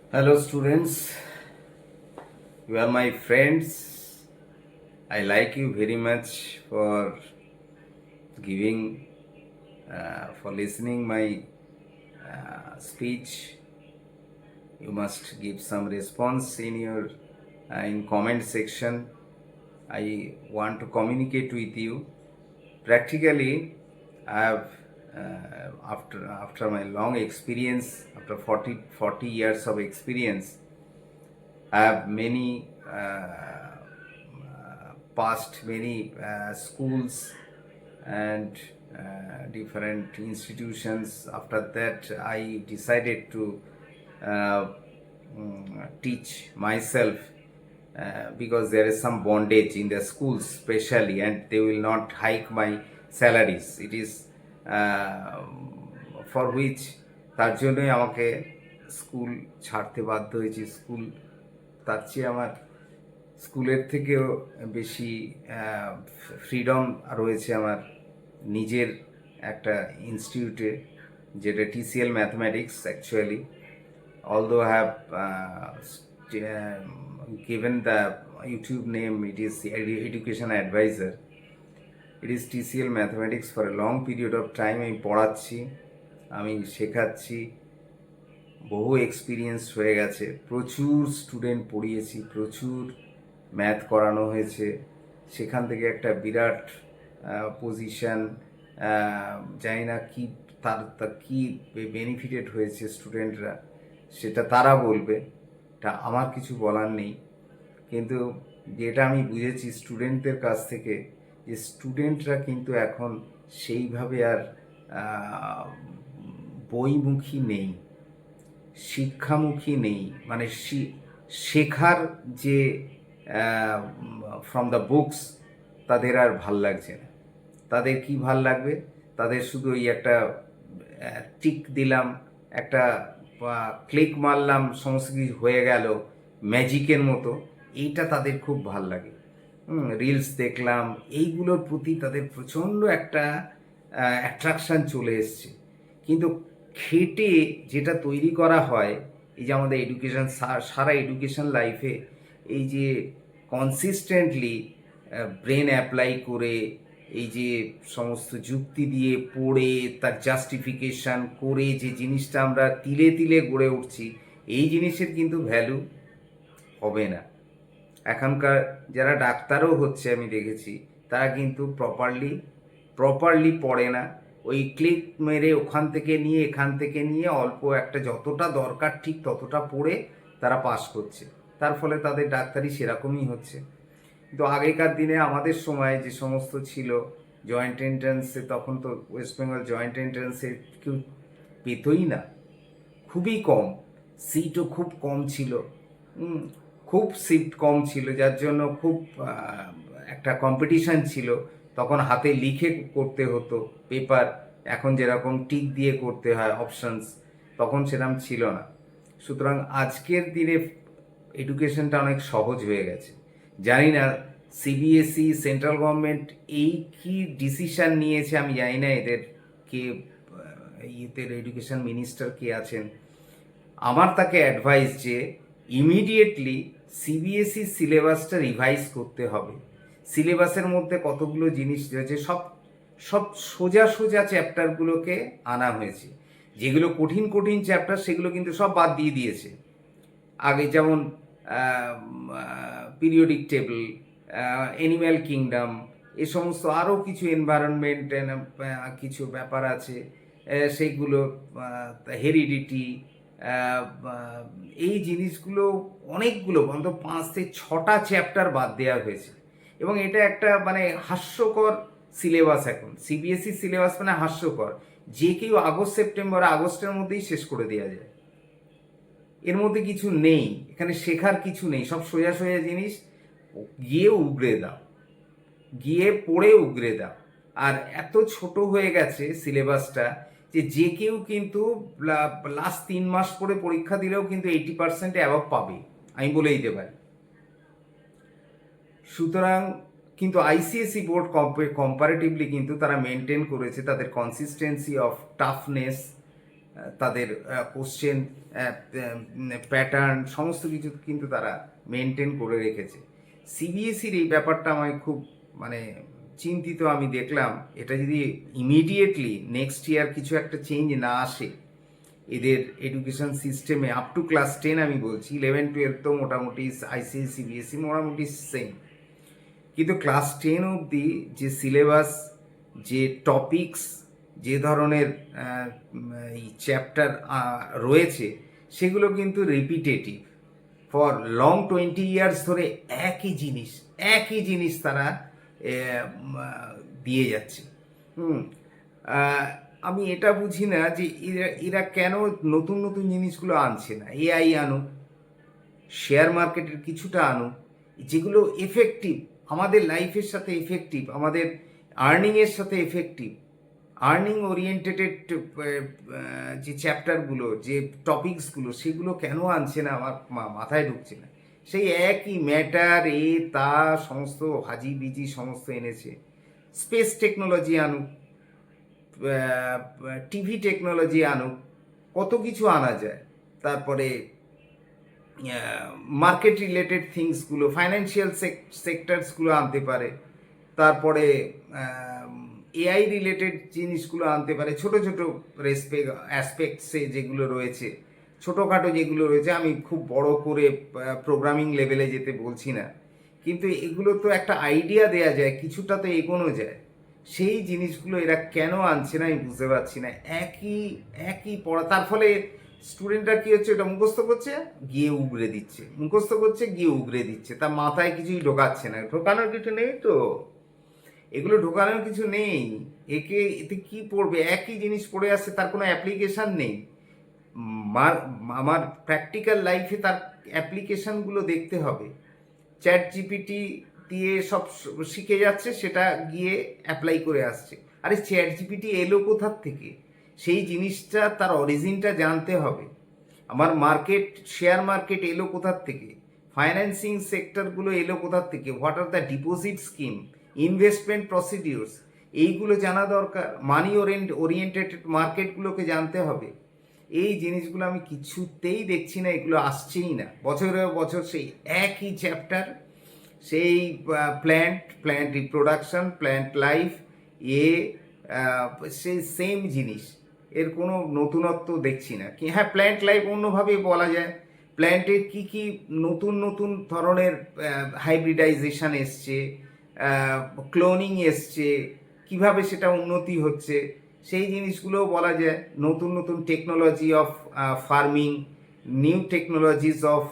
Hello, students. You are my friends. I like you very much for giving, for listening my speech. You must give some response in your in comment section. I want to communicate with you. Practically, I have after my long experience, after 40 years of experience, I have many passed many schools and different institutions. After that, I decided to uh, teach myself because there is some bondage in the schools, especially, and they will not hike my salaries. It is uh, for which তার জন্যই আমাকে school ছাড়তে বাধ্য হয়েছি। School তার চেয়ে আমার স্কুলের থেকেও বেশি ফ্রিডম রয়েছে আমার নিজের একটা ইনস্টিটিউটে, যেটা TCL mathematics actually. although I have given the YouTube name, it is Education Advisor. It is TCL Mathematics for a long period of time. আমি পড়াচ্ছি, আমি শেখাচ্ছি, বহু এক্সপিরিয়েন্স হয়ে গেছে, প্রচুর স্টুডেন্ট পড়িয়েছি, প্রচুর ম্যাথ করানো হয়েছে। সেখান থেকে একটা বিরাট পজিশন, জানি না কি তার কি বেনিফিটেড হয়েছে স্টুডেন্টরা, সেটা তারা বলবে, তা আমার কিছু বলার নেই। কিন্তু যেটা আমি বুঝেছি স্টুডেন্টদের কাছ থেকে, যে স্টুডেন্টরা কিন্তু এখন সেইভাবে আর বইমুখী নেই, শিক্ষামুখী নেই। মানে শেখার যে ফ্রম দ্য বুকস তাদের আর ভাল লাগছে না। তাদের কি ভাল লাগবে? তাদের শুধু ওই একটা টিক দিলাম, একটা ক্লিক মারলাম, সমস্ত কিছু হয়ে গেল ম্যাজিকের মতো, এইটা তাদের খুব ভাল লাগে। রিলস দেখলাম, এইগুলোর প্রতি তাদের প্রচণ্ড একটা অ্যাট্রাকশান চলে এসছে। কিন্তু খেটে যেটা তৈরি করা হয়, এই যে আমাদের এডুকেশন, সারা এডুকেশন লাইফে এই যে কনসিস্টেন্টলি ব্রেন অ্যাপ্লাই করে, এই যে সমস্ত যুক্তি দিয়ে পড়ে তার জাস্টিফিকেশান করে যে জিনিসটা আমরা তিলে তিলে গড়ে উঠছি, এই জিনিসের কিন্তু ভ্যালু হবে না। এখনকার যারা ডাক্তারও হচ্ছে আমি দেখেছি, তারা কিন্তু প্রপারলি পড়ে না। ওই ক্লিক মেরে ওখান থেকে নিয়ে এখান থেকে নিয়ে অল্প একটা যতটা দরকার ঠিক ততটা পড়ে তারা পাস করছে, তার ফলে তাদের ডাক্তারি সেরকমই হচ্ছে। কিন্তু আগেকার দিনে আমাদের সময় যে সমস্ত ছিল জয়েন্ট এন্ট্রান্সে, তখন তো ওয়েস্ট বেঙ্গল জয়েন্ট এন্ট্রান্সে কেউ পেতই না, খুবই কম, সিটও খুব কম ছিল। খুব সিট কম ছিল, যার জন্য খুব একটা কম্পিটিশান ছিল। তখন হাতে লিখে করতে হতো পেপার, এখন যেরকম টিক দিয়ে করতে হয় অপশানস, তখন সেরকম ছিল না। সুতরাং আজকের দিনে এডুকেশনটা অনেক সহজ হয়ে গেছে। জানি না সিবিএসই, সেন্ট্রাল গভর্নমেন্ট এই কি ডিসিশান নিয়েছে, আমি জানি না এদের কে, এদের এডুকেশন মিনিস্টার কে আছেন। আমার তাকে অ্যাডভাইস যে ইমিডিয়েটলি সিবিএসই সিলেবাসটা রিভাইজ করতে হবে। সিলেবাসের মধ্যে কতগুলো জিনিস রয়েছে, সব সব সোজা সোজা চ্যাপ্টারগুলোকে আনা হয়েছে। যেগুলো কঠিন কঠিন চ্যাপ্টার সেগুলো কিন্তু সব বাদ দিয়ে দিয়েছে। আগে যেমন পিরিয়ডিক টেবল, অ্যানিম্যাল কিংডম, এ সমস্ত আরও কিছু এনভায়রনমেন্ট কিছু ব্যাপার আছে, সেইগুলো হেরিডিটি, এই জিনিসগুলো অনেকগুলো, অন্তত 5 থেকে 6টা চ্যাপ্টার বাদ দেওয়া হয়েছে। এবং এটা একটা মানে হাস্যকর সিলেবাস। এখন সিবিএসই সিলেবাস মানে হাস্যকর, যে কেউ আগস্টের মধ্যেই শেষ করে দেওয়া যায়। এর মধ্যে কিছু নেই, এখানে শেখার কিছু নেই, সব সোজা সোজা জিনিস, গিয়ে উগড়ে দাও, গিয়ে পড়ে উগড়ে দাও। আর এত ছোট হয়ে গেছে সিলেবাসটা যে যে কেউ কিন্তু লাস্ট 3 মাস পরে পরীক্ষা দিলেও কিন্তু 80% অ্যাবভ পাবে, আমি বলে দিতে পারি। সুতরাং কিন্তু আইসিএসই বোর্ড কম্পারেটিভলি কিন্তু তারা মেনটেন করেছে তাদের কনসিস্টেন্সি অফ টাফনেস, তাদের কোশ্চেন প্যাটার্ন সমস্ত কিছু কিন্তু তারা মেনটেন করে রেখেছে। সিবিএসসির এই ব্যাপারটা আমায় খুব মানে চিন্তিত আমি দেখলাম। এটা যদি ইমিডিয়েটলি নেক্সট ইয়ার কিছু একটা চেঞ্জ না আসে এদের এডুকেশন সিস্টেমে, আপ টু ক্লাস 10 আমি বলছি, 11-12 তো মোটামুটি আইসিএসসি সিবিএসসি মোটামুটি সেম, কিন্তু ক্লাস 10 অবধি যে সিলেবাস, যে টপিকস, যে ধরনের এই চ্যাপ্টার রয়েছে সেগুলো কিন্তু রিপিটেটিভ ফর লং 20 ইয়ার্স ধরে একই জিনিস তারা দিয়ে যাচ্ছে। হুম আহ, আমি এটা বুঝি না যে এরা কেন নতুন নতুন জিনিসগুলো আনছে না। এআই আনুক, শেয়ার মার্কেটের কিছুটা আনুক, যেগুলো এফেক্টিভ, আমাদের লাইফের সাথে এফেক্টিভ, আমাদের আর্নিংয়ের সাথে এফেক্টিভ, আর্নিং ওরিয়েন্টেড যে চ্যাপ্টারগুলো, যে টপিকসগুলো, সেগুলো কেন আনছে না আমার মাথায় ঢুকছে না। সেই একই ম্যাটার তা সমস্ত হাজিবিজি সমস্ত এনেছে। স্পেস টেকনোলজি আনুক, টিভি টেকনোলজি আনুক, কত কিছু আনা যায়। তারপরে মার্কেট রিলেটেড থিংসগুলো, ফাইন্যান্সিয়াল সেক্টরসগুলো আনতে পারে, তারপরে এআই রিলেটেড জিনিসগুলো আনতে পারে, ছোট ছোট অ্যাসপেক্টসে যেগুলো রয়েছে, ছোটোখাটো যেগুলো রয়েছে। আমি খুব বড় করে প্রোগ্রামিং লেভেলে যেতে বলছি না, কিন্তু এগুলো তো একটা আইডিয়া দেয়া যায়, কিছুটা তো এগোনো যায়। সেই জিনিসগুলো এরা কেন আনছে না আমি বুঝতে পারছি না। একই একই পড়া, তার ফলে স্টুডেন্টরা কী হচ্ছে, এটা মুখস্থ করছে গিয়ে উগরে দিচ্ছে, মুখস্থ করছে গিয়ে উগরে দিচ্ছে, তার মাথায় কিছুই ঢোকাচ্ছে না। ঢোকানোর কিছু নেই তো, এগুলো ঢোকানোর কিছু নেই। এতে কি পড়বে? একই জিনিস পড়ে আসছে, তার কোনো অ্যাপ্লিকেশান নেই। আমার প্র্যাকটিক্যাল লাইফে তার অ্যাপ্লিকেশানগুলো দেখতে হবে। চ্যাট জিপিটি দিয়ে সব শিখে যাচ্ছে, সেটা গিয়ে অ্যাপ্লাই করে আসছে। আরে চ্যাট জিপিটি এলো কোথার থেকে? সেই জিনিসটা, তার অরিজিনটা জানতে হবে। আমার শেয়ার মার্কেট এলো কোথার থেকে? ফাইন্যান্সিং সেক্টরগুলো এলো কোথার থেকে? What are the deposit scheme, investment procedures, এইগুলো জানা দরকার। মানি ওরিয়েন্টেড মার্কেটগুলোকে জানতে হবে। এই জিনিসগুলো আমি কিছুতেই দেখছি না, এগুলো আসছেই না। বছরের বছর সেই একই চ্যাপ্টার, সেই প্ল্যান্ট রিপ্রোডাকশন, প্ল্যান্ট লাইফ, সেই সেম জিনিস। এর কোনো নতুনত্ব দেখছি না। কি হ্যাঁ, প্ল্যান্ট লাইফ অন্যভাবে বলা যায়। প্ল্যান্টের কি কি নতুন নতুন ধরনের হাইব্রিডাইজেশন এসছে, ক্লোনিং এসছে, কিভাবে সেটা উন্নতি হচ্ছে, সেই জিনিসগুলোও বলা যায়। নতুন নতুন technology of farming, new technologies of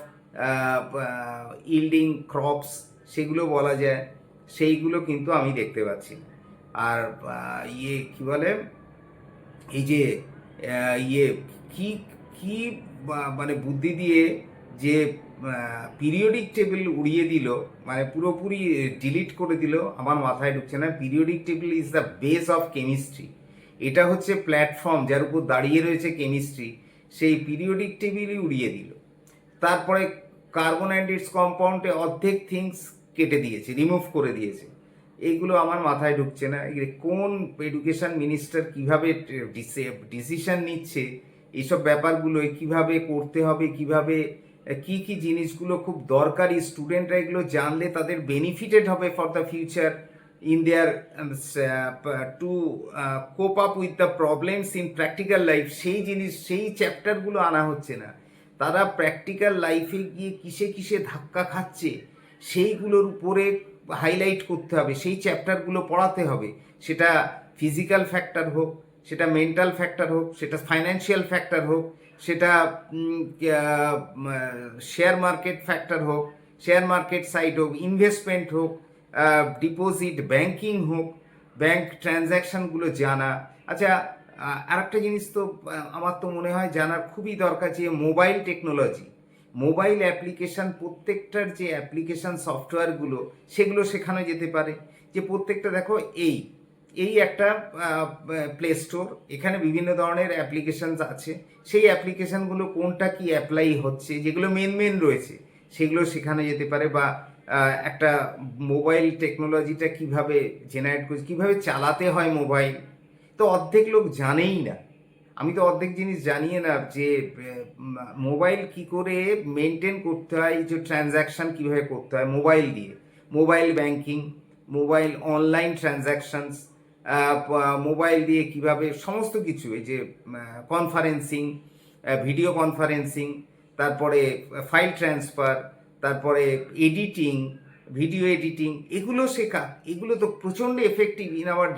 yielding crops, সেগুলো বলা যায়। সেইগুলো কিন্তু আমি দেখতে পাচ্ছি। আর কি বলে, এই যে ইয়ে কি কি মানে বুদ্ধি দিয়ে যে পিরিয়ডিক টেবিল উড়িয়ে দিল, মানে পুরোপুরি ডিলিট করে দিল, আমার মাথায় ঢুকছে না। Periodic table is the base of chemistry. এটা হচ্ছে প্ল্যাটফর্ম যার উপর দাঁড়িয়ে রয়েছে কেমিস্ট্রি। সেই পিরিয়ডিক টেবিলই উড়িয়ে দিল। তারপরে কার্বন অ্যান্ড ইটস কম্পাউন্ডে অর্ধেক থিংস কেটে দিয়েছে, রিমুভ করে দিয়েছে। এইগুলো আমার মাথায় ঢুকছে না। কোন এডুকেশন মিনিস্টার কিভাবে ডিসিশন নিচ্ছে এইসব ব্যাপারগুলো, কিভাবে করতে হবে, কিভাবে কি কি জিনিসগুলো খুব দরকারি, স্টুডেন্টরা এগুলো জানলে তাদের বেনিফিটেড হবে for the future in there to cope up with the problems in practical life, সেই চ্যাপ্টারগুলো আনা হচ্ছে না। তারা প্র্যাকটিক্যাল লাইফে গিয়ে কিসে কিসে ধাক্কা খাচ্ছে সেইগুলোর উপরে হাইলাইট করতে হবে, সেই চ্যাপ্টারগুলো পড়াতে হবে। সেটা ফিজিক্যাল ফ্যাক্টর হোক, সেটা মেন্টাল ফ্যাক্টর হোক, সেটা ফাইন্যান্সিয়াল ফ্যাক্টর হোক, সেটা শেয়ার মার্কেট ফ্যাক্টর হোক, শেয়ার মার্কেট সাইড হোক, ইনভেস্টমেন্ট হোক, ডিপোজিট ব্যাংকিং হোক, ব্যাংক ট্রানজ্যাকশানগুলো জানা। আচ্ছা, আরেকটা জিনিস তো আমার তো মনে হয় জানার খুবই দরকার, যে মোবাইল টেকনোলজি, মোবাইল অ্যাপ্লিকেশান, প্রত্যেকটার যে অ্যাপ্লিকেশান সফটওয়্যারগুলো, সেগুলো শেখানো যেতে পারে। যে প্রত্যেকটা দেখো, এই একটা প্লে স্টোর, এখানে বিভিন্ন ধরনের অ্যাপ্লিকেশানস আছে। সেই অ্যাপ্লিকেশানগুলো কোনটা কি অ্যাপ্লাই হচ্ছে, যেগুলো মেন রয়েছে, সেগুলো শেখানো যেতে পারে। বা একটা মোবাইল টেকনোলজিটা কিভাবে জেনারেট করছে, কীভাবে চালাতে হয় মোবাইল, তো অর্ধেক লোক জানেই না। আমি তো অর্ধেক জিনিস জানিয়ে না যে মোবাইল কি করে মেনটেন করতে হয়, যে ট্রানজ্যাকশান কীভাবে করতে হয় মোবাইল দিয়ে, mobile banking, mobile online transactions, mobile দিয়ে কিভাবে সমস্ত কিছু, এই যে কনফারেন্সিং, ভিডিও কনফারেন্সিং, তারপরে ফাইল ট্রান্সফার, তারপরে এডিটিং, ভিডিও এডিটিং, এগুলো শেখা, এগুলো তো প্রচণ্ড effective in our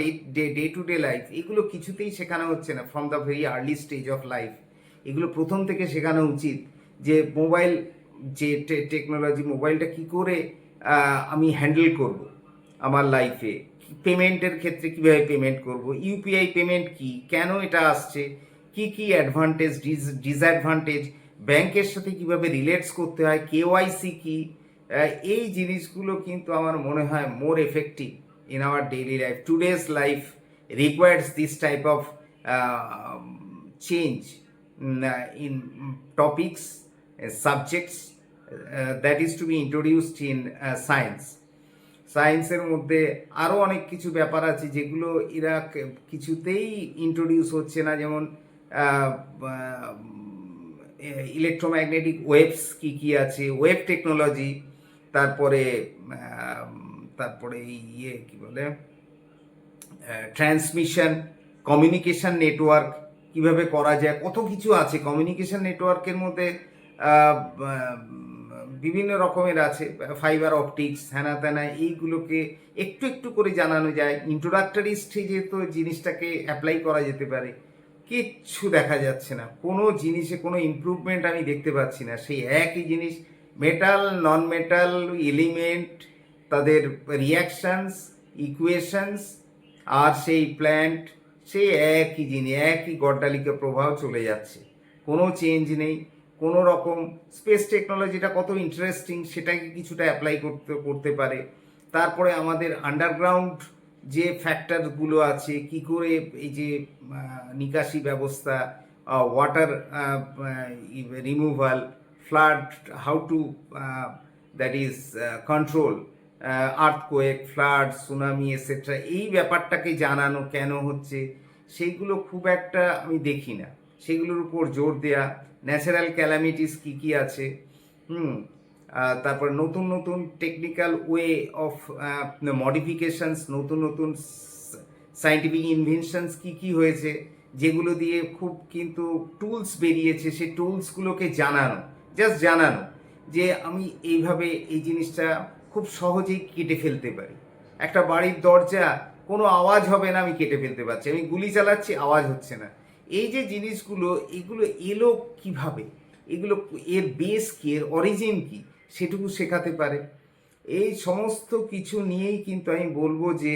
day to day life. এগুলো কিছুতেই শেখানো হচ্ছে না from the very early stage of life. এগুলো প্রথম থেকে শেখানো উচিত, যে মোবাইল, যে টেকনোলজি, মোবাইলটা কি করে আমি হ্যান্ডেল করব আমার লাইফে, পেমেন্টের ক্ষেত্রে কীভাবে পেমেন্ট করব, ইউপিআই পেমেন্ট কি, কেন এটা আসছে, কি কি অ্যাডভান্টেজ, ডিসঅ্যাডভান্টেজ, ব্যাংকের সাথে কিভাবে রিলেটস করতে হয়, কেওয়াইসি কি, এই জিনিসগুলো কিন্তু আমার মনে হয় more effective in our daily life. Today's life requires this type of change in topics, subjects that is to be introduced in science. সায়েন্সের মধ্যে আরও অনেক কিছু ব্যাপার আছে যেগুলো এরা কিছুতেই ইন্ট্রোডিউস হচ্ছে না, যেমন ইলেকট্রোম্যাগনেটিক ওয়েভস কি কি আছে, ওয়েভ টেকনোলজি, তারপরে তারপরে ইয়ে কি বলে ট্রান্সমিশন, কমিউনিকেশন নেটওয়ার্ক কিভাবে করা যায়, কত কিছু আছে কমিউনিকেশন নেটওয়ার্কের মধ্যে। বিভিন্ন রকমের আছে, ফাইবার অপটিক্স, হ্যানা ত্যানা, এইগুলোকে একটু একটু করে জানানো যায়। ইন্ট্রোডাক্টরি স্টেজে তো জিনিসটাকে অ্যাপ্লাই করা যেতে পারে, কিচ্ছু দেখা যাচ্ছে না, কোনো জিনিসে কোনো ইমপ্রুভমেন্ট আমি দেখতে পাচ্ছি না। সেই একই জিনিস, মেটাল, নন মেটাল এলিমেন্ট, তাদের রিয়াকশানস, ইকুয়েশনস, আর সেই প্ল্যান্ট, সেই একই জিনিস, একই গড্ডালিকা প্রবাহ চলে যাচ্ছে, কোনো চেঞ্জ নেই কোনো রকম। স্পেস টেকনোলজিটা কত ইন্টারেস্টিং, সেটাকে কিছুটা অ্যাপ্লাই করতে পারে। তারপরে আমাদের আন্ডারগ্রাউন্ড যে ফ্যাক্টরগুলো আছে, কি করে এই যে নিকাশি ব্যবস্থা, water removal, flood, how to that is control earthquake, flood, tsunami et cetera, এই ব্যাপারটাকে জানানো কেন হচ্ছে সেইগুলো খুব একটা আমি দেখি না, সেগুলোর উপর জোর দেয়া। ন্যাচারাল ক্যালামিটিস কী কী আছে, তারপর নতুন নতুন টেকনিক্যাল ওয়ে অফ মডিফিকেশনস, নতুন নতুন সায়েন্টিফিক ইনভেনশনস কী কী হয়েছে, যেগুলো দিয়ে খুব কিন্তু টুলস বেরিয়েছে, সেই টুলসগুলোকে জানানো, জাস্ট জানানো যে আমি এইভাবে এই জিনিসটা খুব সহজেই কেটে ফেলতে পারি। একটা বাড়ির দরজা কোনো আওয়াজ হবে না, আমি কেটে ফেলতে পারছি, আমি গুলি চালাচ্ছি, আওয়াজ হচ্ছে না। এই যে জিনিসগুলো, এগুলো এলো কিভাবে, এগুলো এর বেস কি, এর অরিজিন কি, সেটুকু শেখাতে পারে। এই সমস্ত কিছু নিয়েই কিন্তু আমি বলবো যে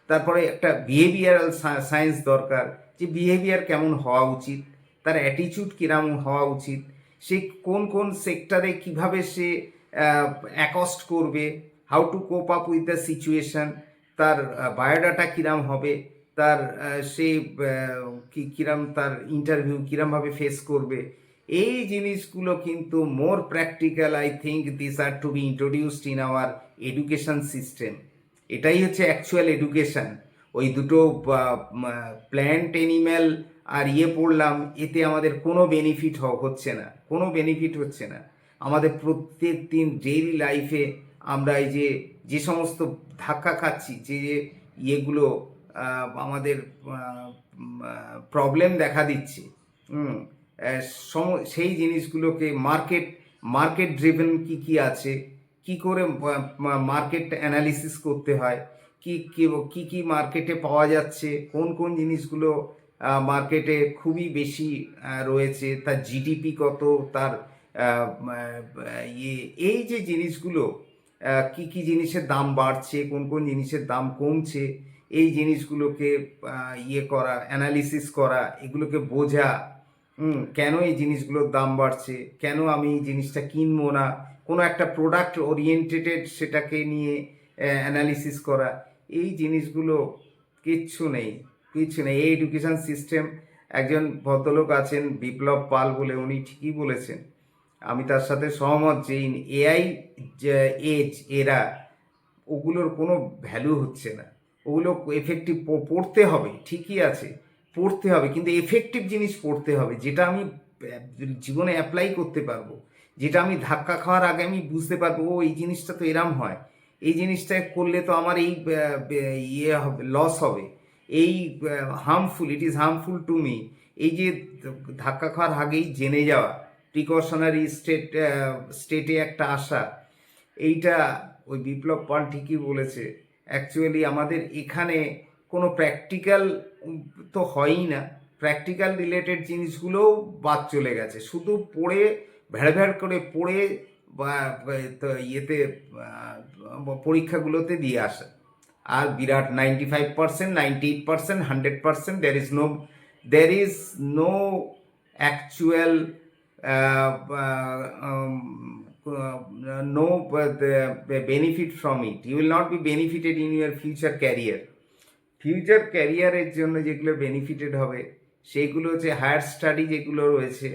তারপরে একটা বিহেভিয়ারাল সায়েন্স দরকার, যে বিহেভিয়ার কেমন হওয়া উচিত, তার অ্যাটিটিউড কীরকম হওয়া উচিত, সে কোন কোন সেক্টরে কিভাবে সে অ্যাকস্ট করবে, how to cope up with the situation, তার বায়োডাটা কিরাম হবে, তার সে কিরাম, তার ইন্টারভিউ কিরমভাবে ফেস করবে, এই জিনিসগুলো কিন্তু more practical. I think this are to be introduced in our education system. এটাই হচ্ছে অ্যাকচুয়াল এডুকেশন। ওই দুটো প্ল্যান্ট, অ্যানিম্যাল আর পড়লাম, এতে আমাদের কোনো বেনিফিট হচ্ছে না, কোনো বেনিফিট হচ্ছে না। আমাদের প্রত্যেক দিন ডেইলি লাইফে আমরা এই যে সমস্ত ধাক্কা খাচ্ছি, যে ইয়েগুলো আমাদের প্রবলেম দেখা দিচ্ছে, সেই জিনিসগুলোকে মার্কেট ড্রিভেন কি কি আছে, কি করে মার্কেট অ্যানালিসিস করতে হয়, কি কি মার্কেটে পাওয়া যাচ্ছে, কোন কোন জিনিসগুলো মার্কেটে খুবই বেশি রয়েছে, তার জিডিপি কত, তার এই যে জিনিসগুলো, কি কি জিনিসের দাম বাড়ছে, কোন কোন জিনিসের দাম কমছে, এই জিনিসগুলোকে করা, অ্যানালিসিস করা, এগুলোকে বোঝা, কেন এই জিনিসগুলোর দাম বাড়ছে, কেন আমি এই জিনিসটা কিনবো না, কোনো একটা প্রোডাক্ট ওরিয়েন্টেড সেটাকে নিয়ে অ্যানালিসিস করা, এই জিনিসগুলো কিচ্ছু নেই। এই এডুকেশন সিস্টেম, একজন ভদ্রলোক আছেন বিপ্লব পাল বলে, উনি ঠিকই বলেছেন, আমি তার সাথে সহমত, যে এআই এজ এরা, ওগুলোর কোনো ভ্যালু হচ্ছে না, ওগুলো এফেক্টিভ পড়তে হবে ঠিকই আছে, পড়তে হবে, কিন্তু এফেক্টিভ জিনিস পড়তে হবে, যেটা আমি জীবনে অ্যাপ্লাই করতে পারবো, যেটা আমি ধাক্কা খাওয়ার আগে আমি বুঝতে পারবো ও এই জিনিসটা তো এরম হয়, এই জিনিসটা করলে তো আমার এই ইয়ে হবে, লস হবে, এই harmful, it is harmful to me. এই যে ধাক্কা খাওয়ার আগেই জেনে যাওয়া, প্রিকশনারি স্টেটে একটা আসা, এইটা ওই বিপ্লব পাল ঠিকই বলেছে। অ্যাকচুয়ালি আমাদের এখানে কোনো প্র্যাকটিক্যাল তো হয়ই না, প্র্যাকটিক্যাল রিলেটেড জিনিসগুলোও বাদ চলে গেছে, শুধু পড়ে ভ্যাড় ভ্যাড় করে পড়ে বা তো ইয়েতে পরীক্ষাগুলোতে দিয়ে আসা। আর বিরাট 95%, 98%, 100%, there is no actual no the benefit from it. You will not be benefited in your future career. Future ক্যারিয়ারের জন্য যেগুলো বেনিফিটেড হবে সেইগুলো হচ্ছে হায়ার স্টাডি যেগুলো রয়েছে,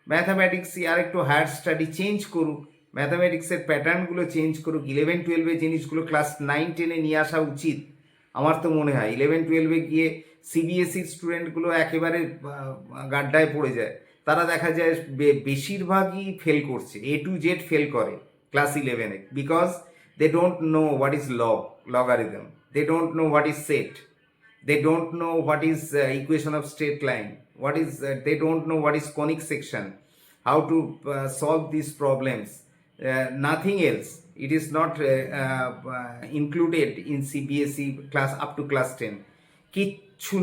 ম্যাথামেটিক্স আর একটু হায়ার স্টাডি চেঞ্জ করুক, ম্যাথামেটিক্সের প্যাটার্নগুলো চেঞ্জ করুক, 11-12 জিনিসগুলো ক্লাস 9-10 নিয়ে আসা উচিত আমার তো মনে হয়। 11-12 গিয়ে সিবিএসইর স্টুডেন্টগুলো একেবারে গাড্ডায় পড়ে যায়, তারা দেখা যায় বেশিরভাগই ফেল করছে, A to Z ফেল করে ক্লাস 11-এ, because they don't know what is logarithm, they don't know what is set, they don't know what is equation of straight line, what is they don't know what is conic section, how to solve these problems, nothing else. It is not included in CBSE class up to class 10. কিচ্ছু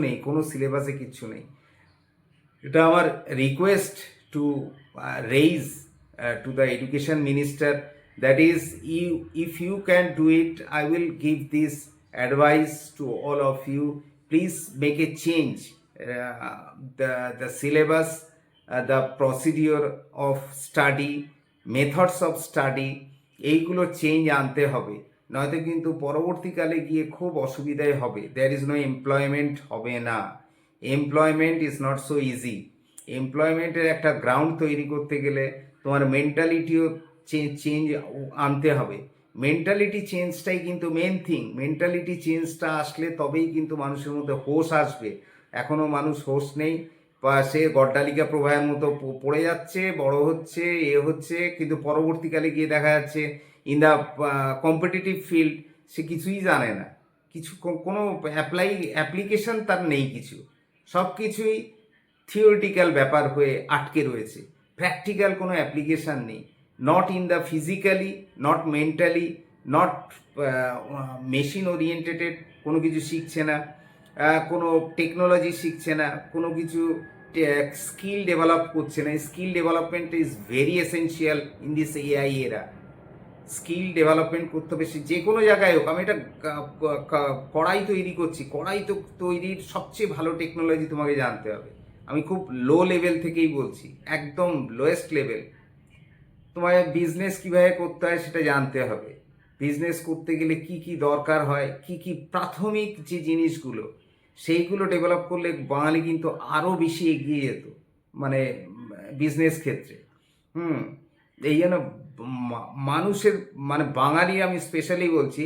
নেই, কোনো সিলেবাসে কিচ্ছু নেই। এটা আমার request to raise to the education minister, that is, if you can do it, I will give this advice to all of you, please make a change, the syllabus, the procedure of study, methods of study, এইগুলো change আনতে হবে, নয়তো কিন্তু পরবর্তীকালে গিয়ে খুব অসুবিধায় হবে। দেয়ার ইজ নো এমপ্লয়মেন্ট, হবে না, employment is not so easy. এমপ্লয়মেন্টের একটা গ্রাউন্ড তৈরি করতে গেলে তোমার মেন্টালিটিও চেঞ্জ আনতে হবে, মেন্টালিটি চেঞ্জটাই কিন্তু মেন থিং। মেন্টালিটি চেঞ্জটা আসলে তবেই কিন্তু মানুষের মধ্যে হোশ আসবে। এখনও মানুষ হোশ নেই, বা সে গড্ডালিকা প্রবাহের মতো পড়ে যাচ্ছে, বড় হচ্ছে, হচ্ছে, কিন্তু পরবর্তীকালে গিয়ে দেখা যাচ্ছে ইন দ্য কম্পিটিটিভ ফিল্ড সে কিছুই জানে না, কিছু কোনো অ্যাপ্লিকেশন তার নেই, কিছু সব কিছুই থিওরিটিক্যাল ব্যাপার হয়ে আটকে রয়েছে, প্র্যাকটিক্যাল কোনো অ্যাপ্লিকেশান নেই, not in the physically, not mentally, not machine oriented, কোনো কিছু শিখছে না, কোনো টেকনোলজি শিখছে না, কোনো কিছু স্কিল ডেভেলপ করছে না। Skill development is very essential in this AI এরা। স্কিল ডেভেলপমেন্ট করতে হবে, সে যে কোনো জায়গায় হোক। আমি এটা কড়াই তৈরি করছি, কড়াই তো তৈরির সবচেয়ে ভালো টেকনোলজি তোমাকে জানতে হবে। আমি খুব লো লেভেল থেকেই বলছি, একদম লোয়েস্ট লেভেল। তোমায় বিজনেস কীভাবে করতে হয় সেটা জানতে হবে, বিজনেস করতে গেলে কি কি দরকার হয়, কি কি প্রাথমিক যে জিনিসগুলো, সেইগুলো ডেভেলপ করলে বাঙালি কিন্তু আরও বেশি এগিয়ে যেত, মানে বিজনেস ক্ষেত্রে। এই জন্য মানুষের, মানে বাঙালি, আমি স্পেশালি বলছি,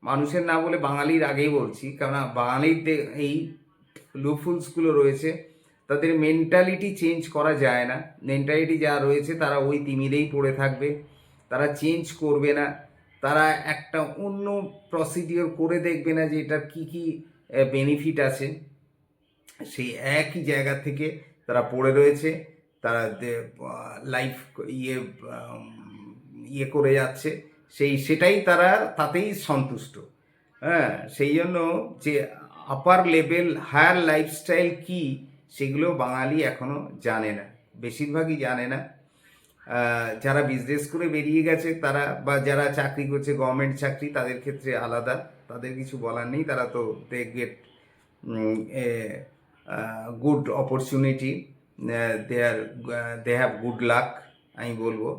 মানুষের না বলে বাঙালির আগেই বলছি, কারণ বাঙালির এই লুফুলসগুলো রয়েছে, তাদের মেন্টালিটি চেঞ্জ করা যায় না। মেন্টালিটি যা রয়েছে তারা ওই তিমিরেই পড়ে থাকবে, তারা চেঞ্জ করবে না, তারা একটা অন্য প্রসিডিওর করে দেখবে না যে এটার কী কী বেনিফিট আছে। সেই একই জায়গা থেকে তারা পড়ে রয়েছে, তারা লাইফ ইয়ে করে যাচ্ছে, সেটাই তারা তাতেই সন্তুষ্ট। হ্যাঁ, সেই জন্য যে আপার লেভেল হায়ার লাইফস্টাইল কী, সেগুলো বাঙালি এখনও জানে না, বেশিরভাগই জানে না। যারা বিজনেস করে বেরিয়ে গেছে তারা, বা যারা চাকরি করছে গভর্নমেন্ট চাকরি, তাদের ক্ষেত্রে আলাদা, তাদের কিছু বলার নেই, তারা তো they get good opportunity, they have good luck, আমি বলবো,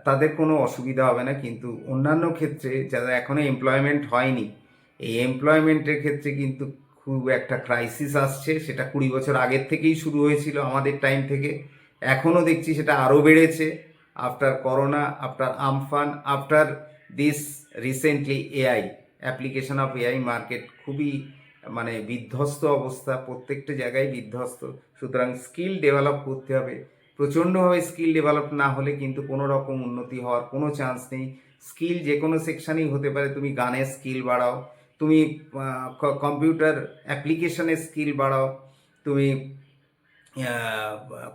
তাদের কোনো অসুবিধা হবে না। কিন্তু অন্যান্য ক্ষেত্রে যারা এখনও এমপ্লয়মেন্ট হয়নি, এই এমপ্লয়মেন্টের ক্ষেত্রে কিন্তু খুব একটা ক্রাইসিস আসছে। সেটা 20 বছর আগের থেকেই শুরু হয়েছিল, আমাদের টাইম থেকে, এখনও দেখছি সেটা আরও বেড়েছে after corona, after Amphan, after this recently AI, application of AI market খুবই মানে বিধ্বস্ত অবস্থা, প্রত্যেকটা জায়গায় বিধ্বস্ত। সুতরাং স্কিল ডেভেলপ করতে হবে। প্রচণ্ডভাবে স্কিল ডেভেলপ না হলে কিন্তু কোনো রকম উন্নতি হওয়ার কোনো চান্স নেই। স্কিল যে কোনো সেকশানেই হতে পারে। তুমি গানের স্কিল বাড়াও, তুমি কম্পিউটার অ্যাপ্লিকেশনের স্কিল বাড়াও, তুমি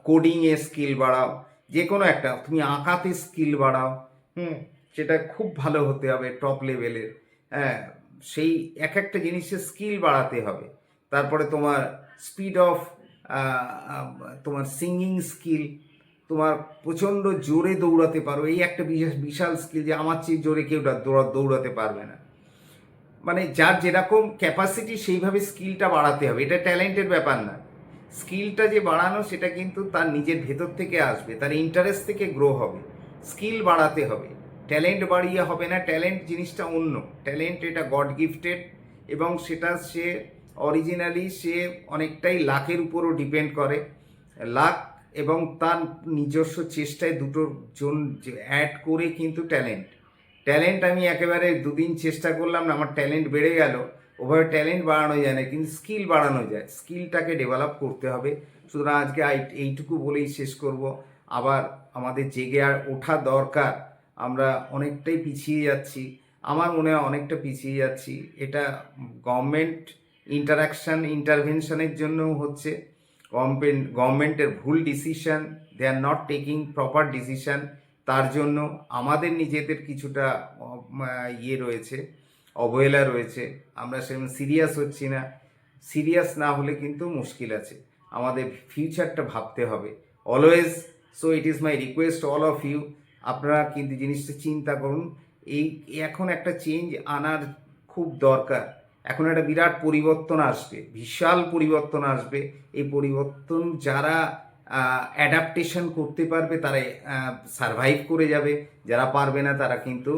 কোডিংয়ে স্কিল বাড়াও, যে কোনো একটা, তুমি আঁকাতে স্কিল বাড়াও, সেটা খুব ভালো হতে হবে, টপ লেভেলের। হ্যাঁ, সেই এক একটা জিনিসের স্কিল বাড়াতে হবে। তারপরে তোমার স্পিড অফ, তোমার সিঙ্গিং স্কিল, তোমার প্রচণ্ড জোরে দৌড়াতে পারো, এই একটা বিশাল স্কিল, যে আমার চেয়ে জোরে কেউ দৌড়াতে পারবে না। মানে যার যেরকম ক্যাপাসিটি সেইভাবে স্কিলটা বাড়াতে হবে। এটা ট্যালেন্টের ব্যাপার না। স্কিলটা যে বাড়ানো সেটা কিন্তু তার নিজের ভেতর থেকে আসবে, তার ইন্টারেস্ট থেকে গ্রো হবে। স্কিল বাড়াতে হবে, ট্যালেন্ট বাড়িয়ে হবে না। ট্যালেন্ট জিনিসটা অন্য, ট্যালেন্ট এটা গড গিফটেড, এবং সেটা সে অরিজিনালি সে অনেকটাই লাকের উপরও ডিপেন্ড করে। লাক এবং তার নিজস্ব চেষ্টায় দুটো অ্যাড করে কিন্তু ট্যালেন্ট আমি একেবারে দুদিন চেষ্টা করলাম না, আমার ট্যালেন্ট বেড়ে গেল, ওভাবে ট্যালেন্ট বাড়ানো যায় না, কিন্তু স্কিল বাড়ানো যায়। স্কিলটাকে ডেভেলপ করতে হবে। সুতরাং আজকে এইটুকু বলেই শেষ করব। আবার আমাদের জেগে আর ওঠা দরকার। আমরা অনেকটাই পিছিয়ে যাচ্ছি, আমার মনে হয় অনেকটা পিছিয়ে যাচ্ছি। এটা গভর্নমেন্ট ইন্টারভেনশনের জন্যও হচ্ছে। গভর্নমেন্টের ভুল decision, they are not taking proper decision. তার জন্য আমাদের নিজেদের কিছুটা রয়েছে, অবহেলা রয়েছে। আমরা সেরকম সিরিয়াস হচ্ছি না। সিরিয়াস না হলে কিন্তু মুশকিল আছে। আমাদের ফিউচারটা ভাবতে হবে always. So it is my request all of you, আপনারা কিন্তু জিনিসটা চিন্তা করুন। এখন একটা চেঞ্জ আনার খুব দরকার। এখন একটা বিরাট পরিবর্তন আসবে, বিশাল পরিবর্তন আসবে। এই পরিবর্তন যারা অ্যাডাপ্টেশন করতে পারবে তারা সারভাইভ করে যাবে, যারা পারবে না তারা কিন্তু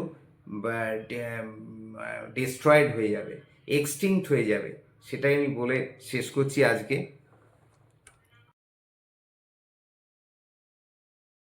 ডিস্ট্রয়েড হয়ে যাবে, এক্সটিংক্ট হয়ে যাবে। সেটাই আমি বলে শেষ করছি আজকে।